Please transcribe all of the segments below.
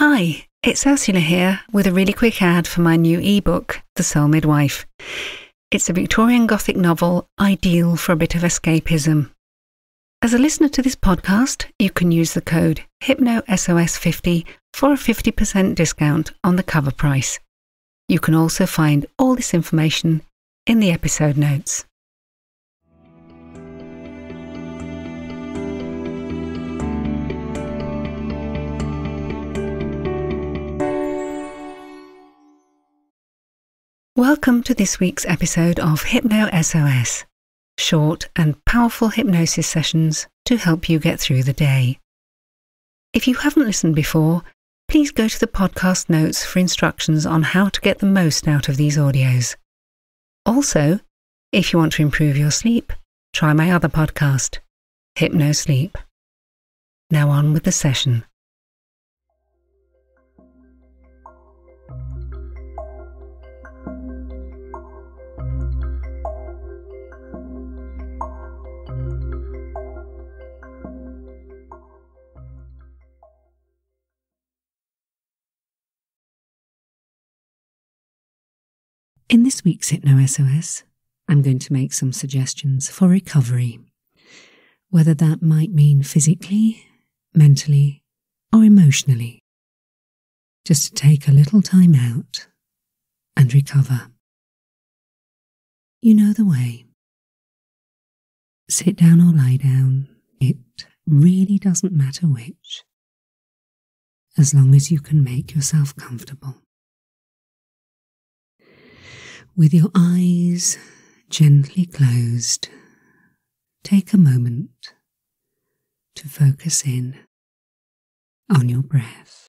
Hi, it's Ursula here with a really quick ad for my new ebook, The Soul Midwife. It's a Victorian Gothic novel ideal for a bit of escapism. As a listener to this podcast, you can use the code HypnoSOS50 for a 50% discount on the cover price. You can also find all this information in the episode notes. Welcome to this week's episode of HypnoSOS, short and powerful hypnosis sessions to help you get through the day. If you haven't listened before, please go to the podcast notes for instructions on how to get the most out of these audios. Also, if you want to improve your sleep, try my other podcast, Hypno Sleep. Now on with the session. In this week's HypnoSOS, I'm going to make some suggestions for recovery, whether that might mean physically, mentally, or emotionally, just to take a little time out and recover. You know the way. Sit down or lie down, it really doesn't matter which, as long as you can make yourself comfortable. With your eyes gently closed, take a moment to focus in on your breath.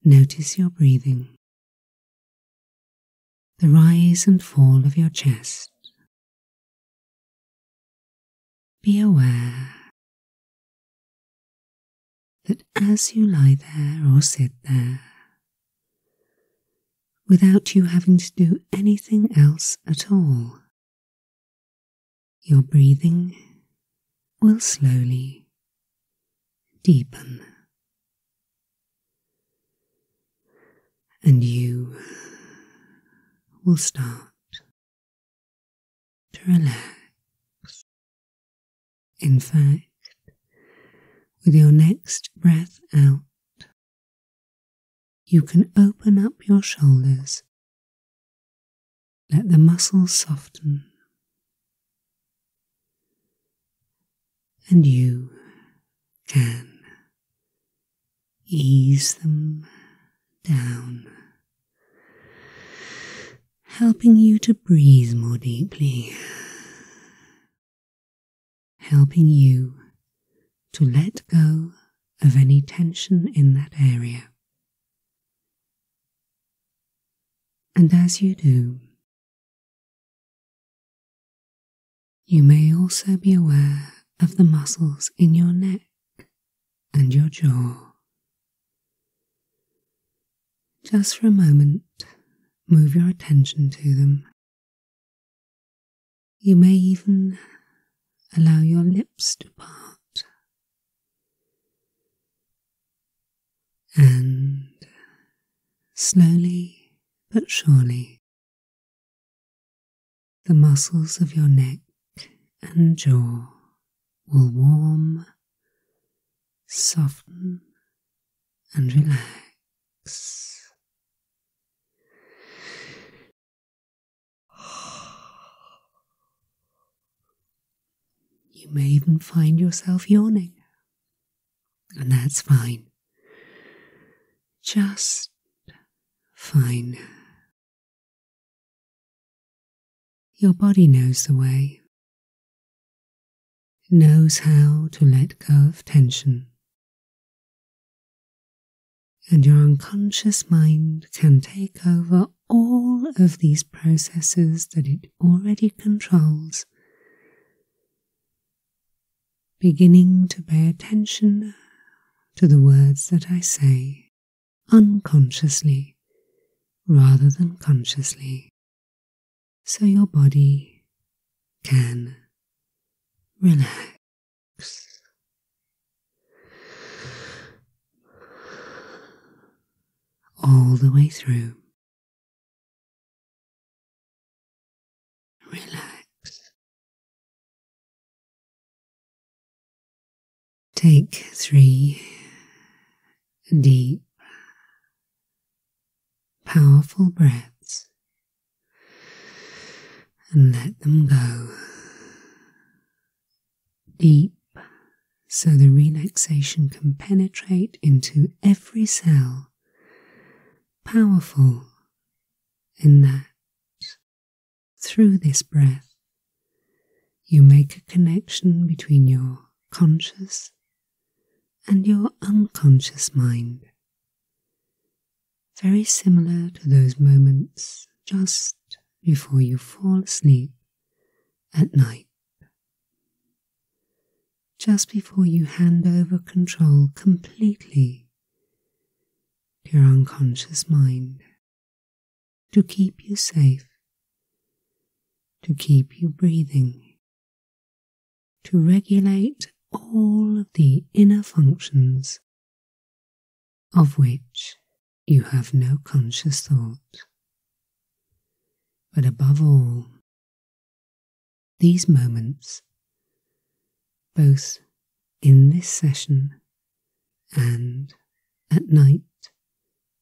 Notice your breathing, the rise and fall of your chest. Be aware that as you lie there or sit there, without you having to do anything else at all, your breathing will slowly deepen, and you will start to relax. In fact, with your next breath out, you can open up your shoulders, let the muscles soften, and you can ease them down, helping you to breathe more deeply, helping you to let go of any tension in that area. And as you do, you may also be aware of the muscles in your neck and your jaw. Just for a moment, move your attention to them. You may even allow your lips to part. And slowly but surely, the muscles of your neck and jaw will warm, soften, and relax. You may even find yourself yawning, and that's fine. Just fine. Your body knows the way. It knows how to let go of tension. And your unconscious mind can take over all of these processes that it already controls, beginning to pay attention to the words that I say unconsciously rather than consciously, so your body can relax. the way through. Relax. Take 3 deep, powerful breaths and let them go. Deep, so the relaxation can penetrate into every cell. Powerful in that through this breath you make a connection between your conscious and your unconscious mind. Very similar to those moments just before you fall asleep at night. Just before you hand over control completely to your unconscious mind to keep you safe, to keep you breathing, to regulate all of the inner functions of which you have no conscious thought. But above all, these moments, both in this session and at night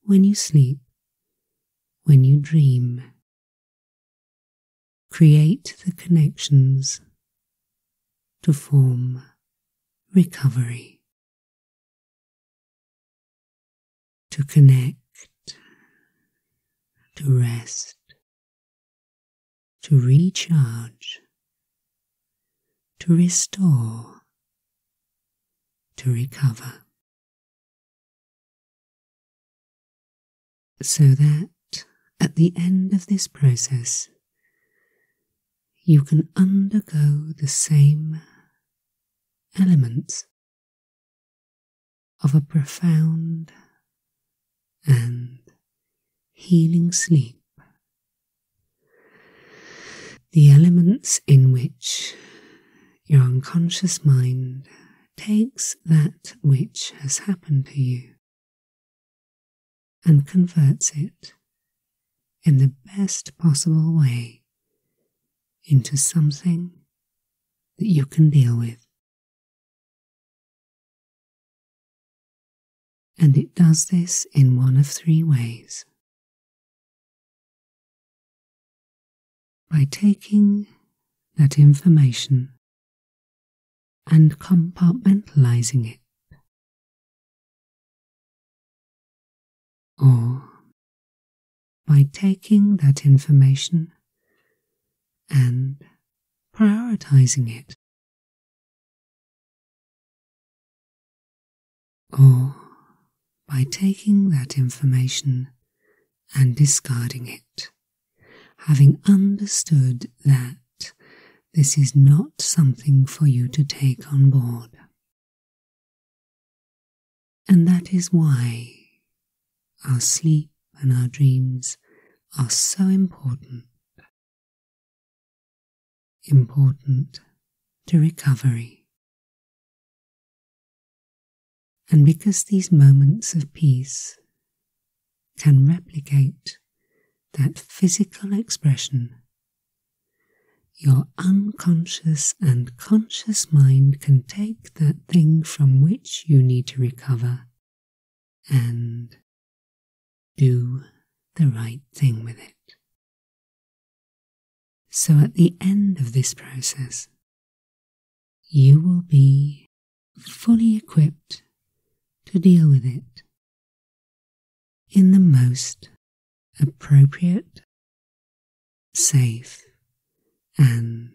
when you sleep, when you dream, create the connections to form recovery, to connect, to rest, to recharge, to restore, to recover, so that at the end of this process you can undergo the same elements of a profound and healing sleep. The elements in which your unconscious mind takes that which has happened to you and converts it in the best possible way into something that you can deal with. And it does this in one of 3 ways. By taking that information and compartmentalizing it, or by taking that information and prioritizing it, or by taking that information and discarding it, having understood that this is not something for you to take on board. And that is why our sleep and our dreams are so important. Important to recovery. And because these moments of peace can replicate that physical expression, your unconscious and conscious mind can take that thing from which you need to recover and do the right thing with it. So at the end of this process, you will be fully equipped to deal with it in the most appropriate, safe, and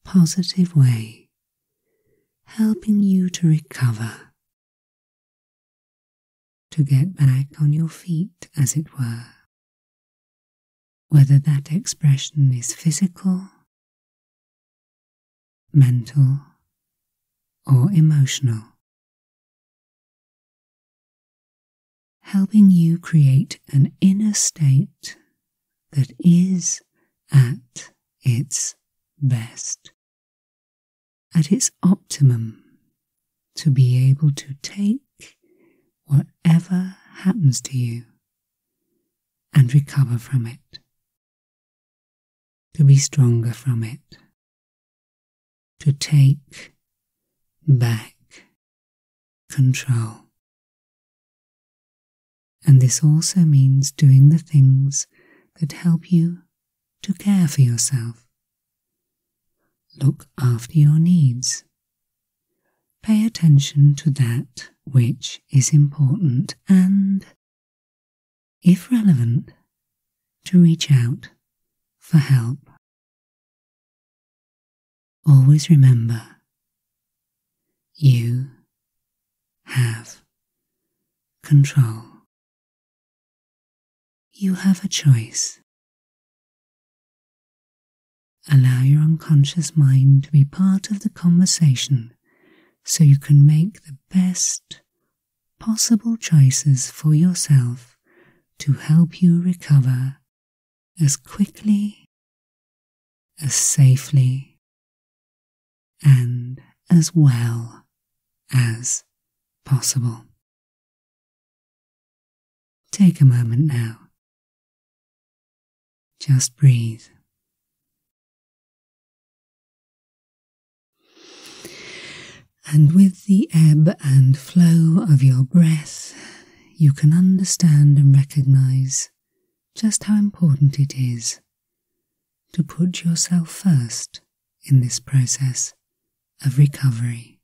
positive way, helping you to recover, to get back on your feet, as it were. Whether that expression is physical, mental, or emotional, helping you create an inner state that is at its best, at its optimum, to be able to take whatever happens to you and recover from it, to be stronger from it, to take back control. And this also means doing the things that help you to care for yourself. Look after your needs. Pay attention to that which is important and, if relevant, to reach out for help. Always remember, you have control. You have a choice. Allow your unconscious mind to be part of the conversation so you can make the best possible choices for yourself to help you recover as quickly, as safely, and as well as possible. Take a moment now. Just breathe. And with the ebb and flow of your breath, you can understand and recognize just how important it is to put yourself first in this process of recovery.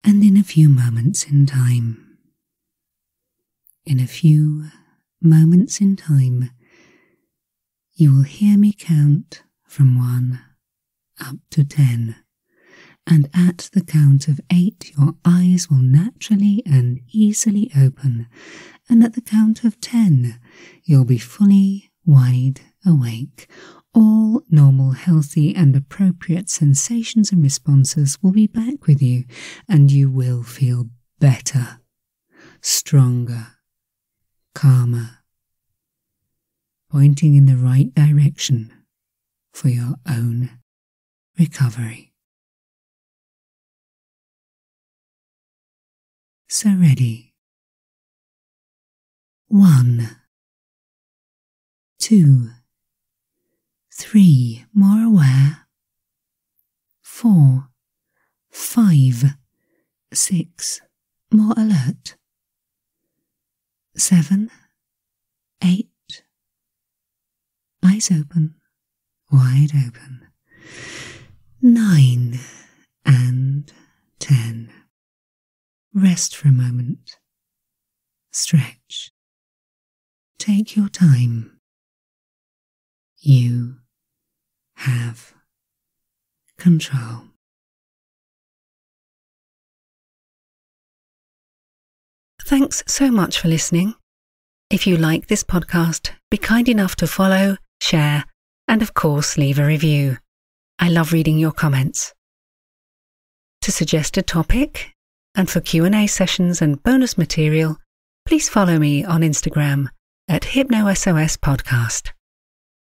And in a few moments in time, you will hear me count from 1 up to 10, and at the count of 8 your eyes will naturally and easily open, and at the count of 10 you'll be fully wide awake. All normal, healthy and appropriate sensations and responses will be back with you, and you will feel better, stronger, calmer, pointing in the right direction for your own recovery. So ready. 1, 2, 3, more aware. 4, 5, 6, more alert. 7, 8, eyes open, wide open. 9 and 10. Rest for a moment. Stretch. Take your time. You have control. Thanks so much for listening. If you like this podcast, be kind enough to follow, share, and of course leave a review. I love reading your comments. To suggest a topic, and for Q&A sessions and bonus material, please follow me on Instagram at HypnoSOS Podcast.